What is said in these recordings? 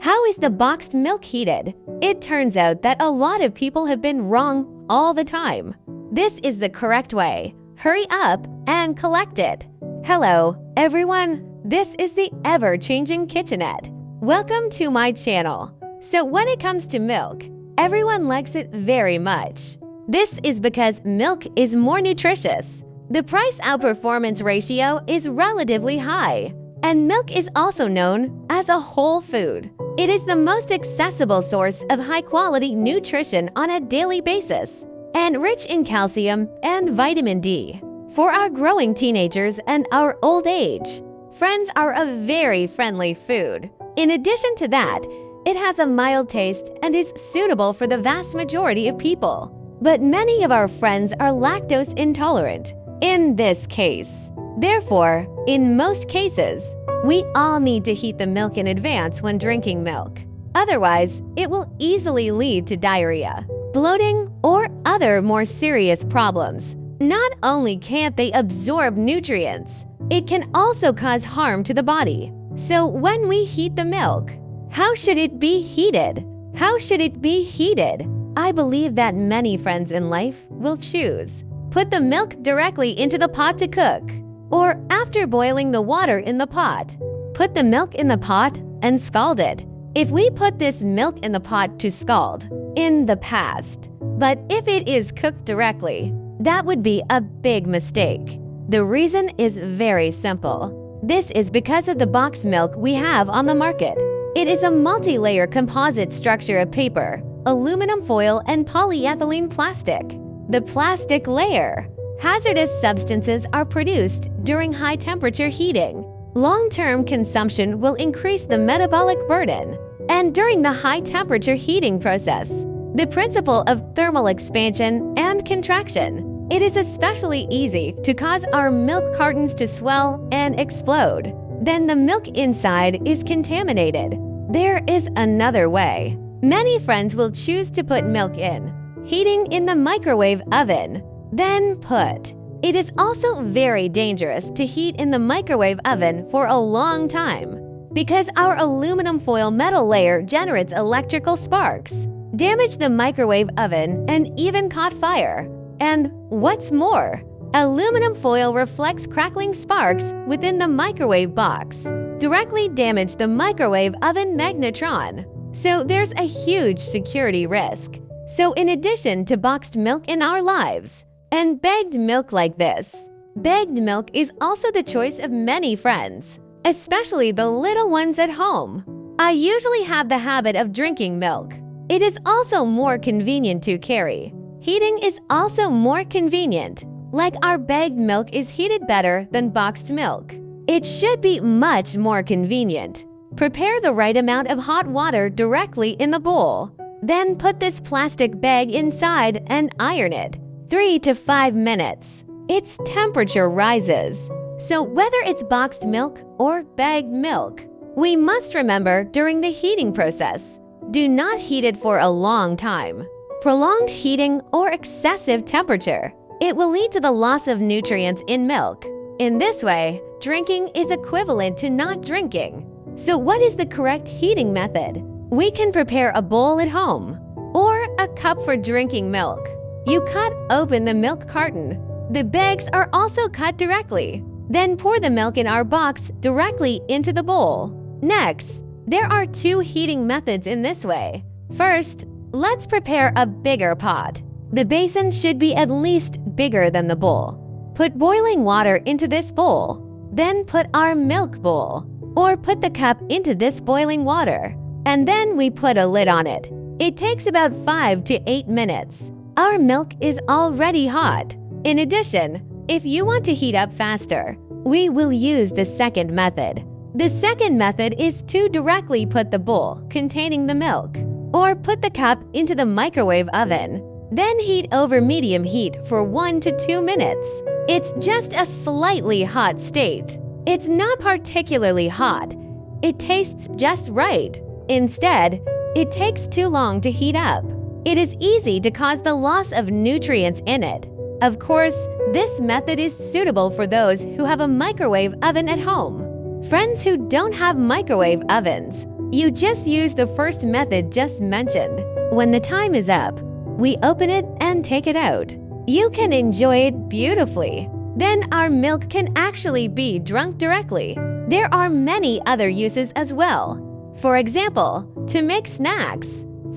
How is the boxed milk heated? It turns out that a lot of people have been wrong all the time. This is the correct way. Hurry up and collect it. Hello, everyone. This is the ever-changing kitchenette. Welcome to my channel. So when it comes to milk, everyone likes it very much. This is because milk is more nutritious. The price-outperformance ratio is relatively high, and milk is also known as a whole food. It is the most accessible source of high-quality nutrition on a daily basis, and rich in calcium and vitamin D. For our growing teenagers and our old age, friends are a very friendly food. In addition to that, it has a mild taste and is suitable for the vast majority of people. But many of our friends are lactose intolerant in this case. Therefore, in most cases, we all need to heat the milk in advance when drinking milk. Otherwise, it will easily lead to diarrhea, bloating, or other more serious problems. Not only can't they absorb nutrients, it can also cause harm to the body. So when we heat the milk, how should it be heated? How should it be heated? I believe that many friends in life will choose. Put the milk directly into the pot to cook, or after boiling the water in the pot. Put the milk in the pot and scald it. If we put this milk in the pot to scald, in the past, but if it is cooked directly, that would be a big mistake. The reason is very simple. This is because of the boxed milk we have on the market. It is a multi-layer composite structure of paper, aluminum foil, and polyethylene plastic. The plastic layer. Hazardous substances are produced during high-temperature heating. Long-term consumption will increase the metabolic burden. And during the high-temperature heating process, the principle of thermal expansion and contraction, it is especially easy to cause our milk cartons to swell and explode. Then the milk inside is contaminated. There is another way. Many friends will choose to put milk in, heating in the microwave oven, then put. It is also very dangerous to heat in the microwave oven for a long time because our aluminum foil metal layer generates electrical sparks, damage the microwave oven, and even caught fire. And what's more, aluminum foil reflects crackling sparks within the microwave box, directly damage the microwave oven magnetron. So there's a huge security risk. So in addition to boxed milk in our lives, and bagged milk like this, bagged milk is also the choice of many friends, especially the little ones at home. I usually have the habit of drinking milk. It is also more convenient to carry. Heating is also more convenient. Like our bagged milk is heated better than boxed milk. It should be much more convenient. Prepare the right amount of hot water directly in the bowl. Then put this plastic bag inside and iron it. 3 to 5 minutes. Its temperature rises. So whether it's boxed milk or bagged milk, we must remember during the heating process, do not heat it for a long time. Prolonged heating or excessive temperature, it will lead to the loss of nutrients in milk. In this way, drinking is equivalent to not drinking. So what is the correct heating method? We can prepare a bowl at home or a cup for drinking milk. You cut open the milk carton. The bags are also cut directly. Then pour the milk in our box directly into the bowl. Next, there are 2 heating methods in this way. First, let's prepare a bigger pot. The basin should be at least bigger than the bowl. Put boiling water into this bowl. Then put our milk bowl, or put the cup into this boiling water. And then we put a lid on it. It takes about 5 to 8 minutes. Our milk is already hot. In addition, if you want to heat up faster, we will use the second method. The second method is to directly put the bowl containing the milk, or put the cup into the microwave oven. Then heat over medium heat for 1 to 2 minutes. It's just a slightly hot state. It's not particularly hot. It tastes just right. Instead, it takes too long to heat up. It is easy to cause the loss of nutrients in it. Of course, this method is suitable for those who have a microwave oven at home. Friends who don't have microwave ovens, You just use the first method just mentioned. When the time is up, we open it and take it out. You can enjoy it beautifully. Then our milk can actually be drunk directly. There are many other uses as well. For example, to make snacks.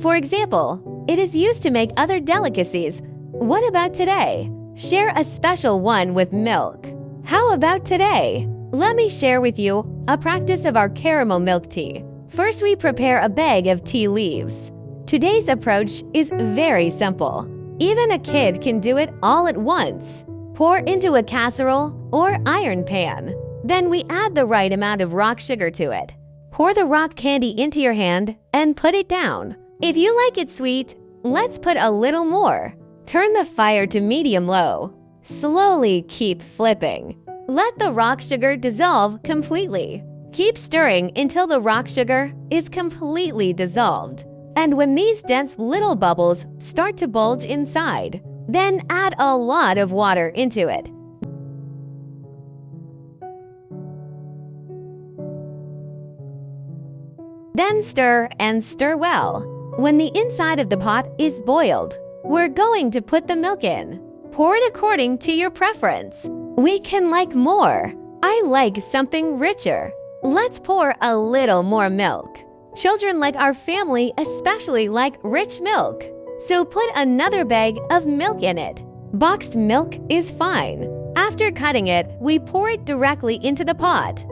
For example, it is used to make other delicacies. What about today? Share a special one with milk. How about today? Let me share with you a practice of our caramel milk tea. First, we prepare a bag of tea leaves. Today's approach is very simple. Even a kid can do it all at once. Pour into a casserole or iron pan. Then we add the right amount of rock sugar to it. Pour the rock candy into your hand and put it down. If you like it sweet, let's put a little more. Turn the fire to medium-low. Slowly keep flipping. Let the rock sugar dissolve completely. Keep stirring until the rock sugar is completely dissolved. And when these dense little bubbles start to bulge inside, then add a lot of water into it. Then stir and stir well. When the inside of the pot is boiled, we're going to put the milk in. Pour it according to your preference. We can like more. I like something richer. Let's pour a little more milk. Children like our family especially like rich milk. So put another bag of milk in it. Boxed milk is fine. After cutting it, we pour it directly into the pot.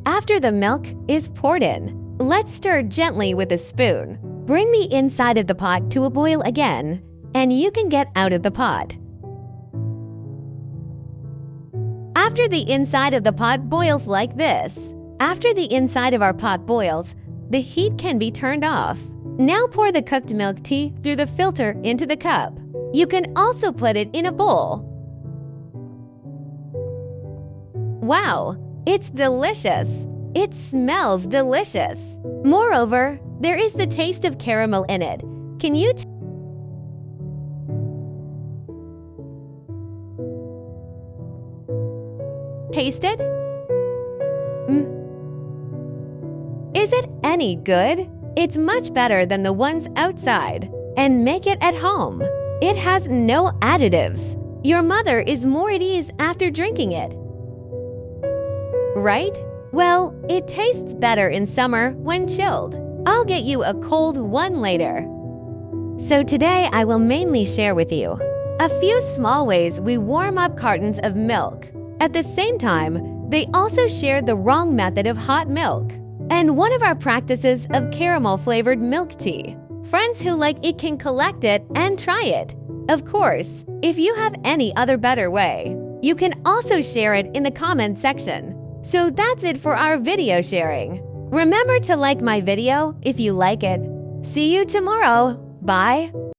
After the milk is poured in, let's stir gently with a spoon. Bring the inside of the pot to a boil again, and you can get out of the pot. After the inside of the pot boils like this, after the inside of our pot boils, the heat can be turned off. Now pour the cooked milk tea through the filter into the cup. You can also put it in a bowl. Wow, it's delicious! It smells delicious! Moreover, there is the taste of caramel in it. Can you taste it? Is it any good? It's much better than the ones outside. And make it at home. It has no additives. Your mother is more at ease after drinking it. Right? Well, it tastes better in summer when chilled. I'll get you a cold one later. So today I will mainly share with you a few small ways we warm up cartons of milk. At the same time, they also shared the wrong method of hot milk and one of our practices of caramel-flavored milk tea. Friends who like it can collect it and try it. Of course, if you have any other better way, you can also share it in the comment section. So that's it for our video sharing. Remember to like my video if you like it. See you tomorrow. Bye.